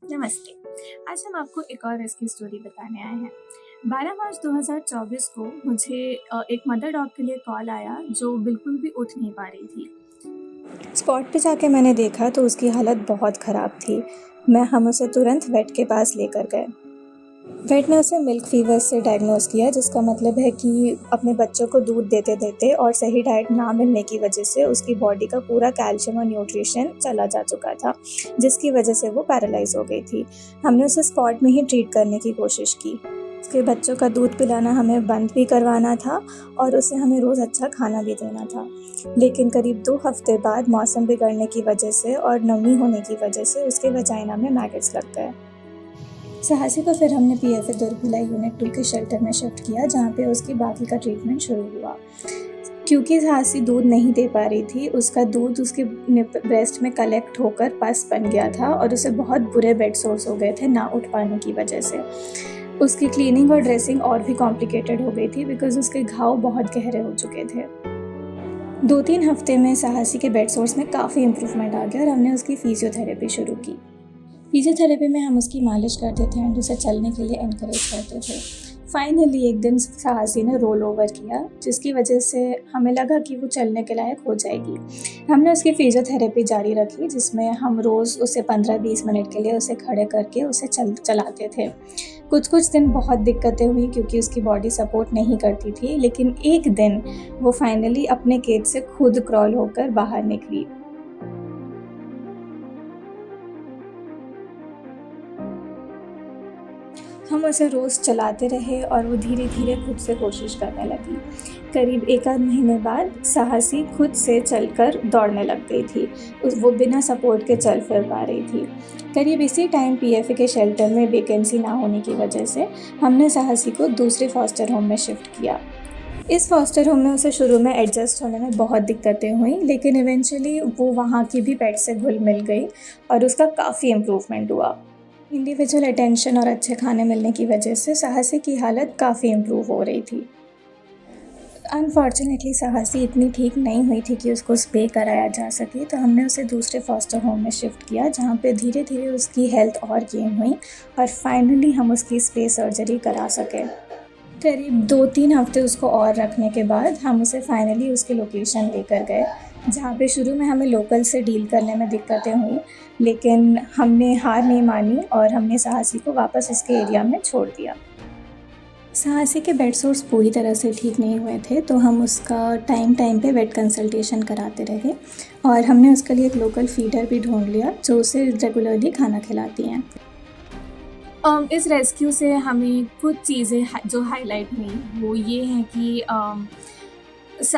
नमस्ते। आज हम आपको एक और रेस्क्यू स्टोरी बताने आए हैं। 12 मार्च 2024 को मुझे एक मदर डॉग के लिए कॉल आया जो बिल्कुल भी उठ नहीं पा रही थी। स्पॉट पे जाके मैंने देखा तो उसकी हालत बहुत ख़राब थी। हम उसे तुरंत वेट के पास लेकर गए। वेट ने उसे मिल्क फीवर से डायग्नोज़ किया, जिसका मतलब है कि अपने बच्चों को दूध देते-देते और सही डाइट ना मिलने की वजह से उसकी बॉडी का पूरा कैल्शियम और न्यूट्रिशन चला जा चुका था, जिसकी वजह से वो पैरालाइज़ हो गई थी। हमने उसे स्पॉट में ही ट्रीट करने की कोशिश की। उसके बच्चों का दूध पिलाना हमें बंद भी करवाना था और उसे हमें रोज़ अच्छा खाना भी देना था। लेकिन करीब 2 हफ्ते बाद मौसम बिगड़ने की वजह से और नमी होने की वजह से उसके वजाइना में मैगट्स लग गए। साहसी को फिर हमने पीएफए दुर्ग भिलाई यूनिट 2 के शेल्टर में शिफ्ट किया, जहाँ पे उसकी बाकी का ट्रीटमेंट शुरू हुआ। क्योंकि साहसी दूध नहीं दे पा रही थी, उसका दूध उसके ब्रेस्ट में कलेक्ट होकर पस बन गया था और उसे बहुत बुरे बेड सोर्स हो गए थे ना उठ पाने की वजह से। उसकी क्लीनिंग और ड्रेसिंग और भी कॉम्प्लिकेटेड हो गई थी बिकॉज़ उसके घाव बहुत गहरे हो चुके थे। 2-3 हफ्ते में साहसी के बेड सोर्स में काफ़ी इम्प्रूवमेंट आ गया और हमने उसकी फिजियोथेरेपी शुरू की। फिजियोथेरेपी में हम उसकी मालिश करते थे एंड उसे चलने के लिए एनकरेज करते थे। फाइनली एक दिन साहसी ने रोल ओवर किया, जिसकी वजह से हमें लगा कि वो चलने के लायक हो जाएगी। हमने उसकी फिजियोथेरेपी जारी रखी, जिसमें हम रोज़ उसे 15-20 मिनट के लिए उसे खड़े करके उसे चलाते थे। कुछ दिन बहुत दिक्कतें हुई क्योंकि उसकी बॉडी सपोर्ट नहीं करती थी, लेकिन एक दिन वो फाइनली अपने केज से खुद क्रॉल होकर बाहर निकली। हम उसे रोज़ चलाते रहे और वो धीरे-धीरे खुद से कोशिश करने लगी। करीब 1 आध महीने बाद साहसी खुद से चलकर दौड़ने लग गई थी। वो बिना सपोर्ट के चल फिर पा रही थी। करीब इसी टाइम पीएफए के शेल्टर में वैकेंसी ना होने की वजह से हमने साहसी को दूसरे फॉस्टर होम में शिफ्ट किया। इस फॉस्टर होम में उसे शुरू में एडजस्ट होने में बहुत दिक्कतें हुईं, लेकिन इवेंचुअली वो वहाँ की भी पेट से घुल-मिल गई और उसका काफ़ी इम्प्रूवमेंट हुआ। इंडिविजुअल अटेंशन और अच्छे खाने मिलने की वजह से साहसी की हालत काफ़ी इम्प्रूव हो रही थी। अनफॉर्चुनेटली साहसी इतनी ठीक नहीं हुई थी कि उसको स्पे कराया जा सके, तो हमने उसे दूसरे फॉस्टर होम में शिफ्ट किया, जहाँ पे धीरे-धीरे उसकी हेल्थ और गेन हुई और फाइनली हम उसकी स्पे सर्जरी करा सके। करीब 2-3 हफ्ते उसको और रखने के बाद हम उसे फाइनली उसकी लोकेशन लेकर गए, जहाँ पे शुरू में हमें लोकल से डील करने में दिक्कतें हुई, लेकिन हमने हार नहीं मानी और हमने साहसी को वापस उसके एरिया में छोड़ दिया। साहसी के बेड सोर्स पूरी तरह से ठीक नहीं हुए थे, तो हम उसका टाइम पे वेट कंसल्टेशन कराते रहे और हमने उसके लिए एक लोकल फीडर भी ढूँढ लिया, जो उसे रेगुलरली खाना खिलाती हैं। इस रेस्क्यू से हमें कुछ चीज़ें जो हाईलाइट हुई वो ये हैं कि स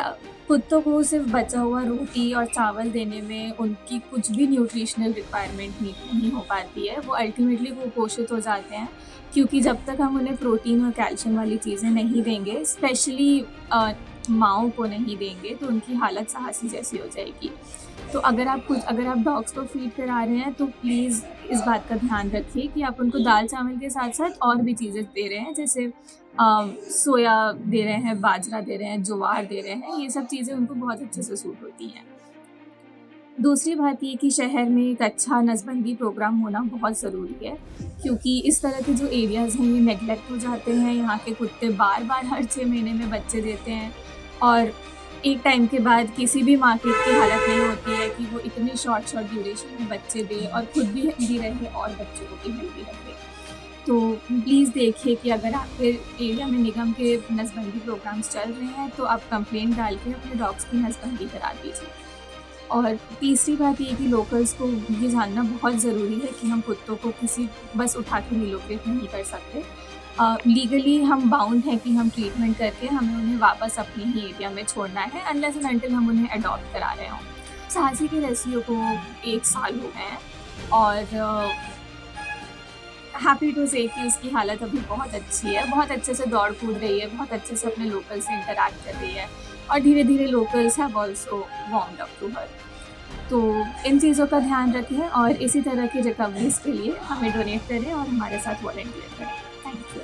कुत्तों को सिर्फ़ बचा हुआ रोटी और चावल देने में उनकी कुछ भी न्यूट्रिशनल रिक्वायरमेंट नहीं हो पाती है। वो अल्टीमेटली कुपोषित हो जाते हैं, क्योंकि जब तक हम उन्हें प्रोटीन और कैल्शियम वाली चीज़ें नहीं देंगे, स्पेशली माँओं को नहीं देंगे, तो उनकी हालत साहसी जैसी हो जाएगी। तो अगर आप डॉग्स को फीड करा रहे हैं तो प्लीज़ इस बात का ध्यान रखिए कि आप उनको दाल-चावल के साथ-साथ और भी चीज़ें दे रहे हैं, जैसे सोया दे रहे हैं, बाजरा दे रहे हैं, ज्वार दे रहे हैं, ये सब चीज़ें उनको बहुत अच्छे से सूट होती हैं। दूसरी बात ये कि शहर में एक अच्छा नसबंदी प्रोग्राम होना बहुत ज़रूरी है, क्योंकि इस तरह के जो एरियाज़ हैं ये नेग्लेक्ट हो जाते हैं। यहाँ के कुत्ते बार-बार हर 6 महीने में बच्चे देते हैं और एक टाइम के बाद किसी भी माँ की इतनी हालत नहीं होती है कि वो इतनी शॉर्ट ड्यूरेशन में बच्चे दे और खुद भी हेल्दी रहे और बच्चों को भी हेल्दी रखे। तो प्लीज़ देखिए कि अगर आपके एरिया में निगम के नसबंदी प्रोग्राम्स चल रहे हैं तो आप कंप्लेंट डाल के अपने डॉग्स की नसबंदी करा दीजिए। और तीसरी बात ये कि लोकल्स को ये जानना बहुत ज़रूरी है कि हम कुत्तों को किसी बस उठा के रिलोकेट नहीं कर सकते। लीगली हम बाउंड हैं कि हम ट्रीटमेंट करके हमें उन्हें वापस अपने ही एरिया में छोड़ना है, अनलेस एंड अनटिल हम उन्हें अडॉप्ट करा रहे हों। साहसी के रेस्क्यू को 1 साल हो गए हैं और हैप्पी टू से कि उसकी हालत अभी बहुत अच्छी है, बहुत अच्छे से दौड़ कूद रही है, बहुत अच्छे से अपने लोकल से इंटरैक्ट कर रही है और धीरे-धीरे locals have also warmed up to her. तो इन चीज़ों का ध्यान रखें और इसी तरह की रिकवरीज़ के लिए हमें डोनेट करें और हमारे साथ वॉलंटियर करें। Thank you.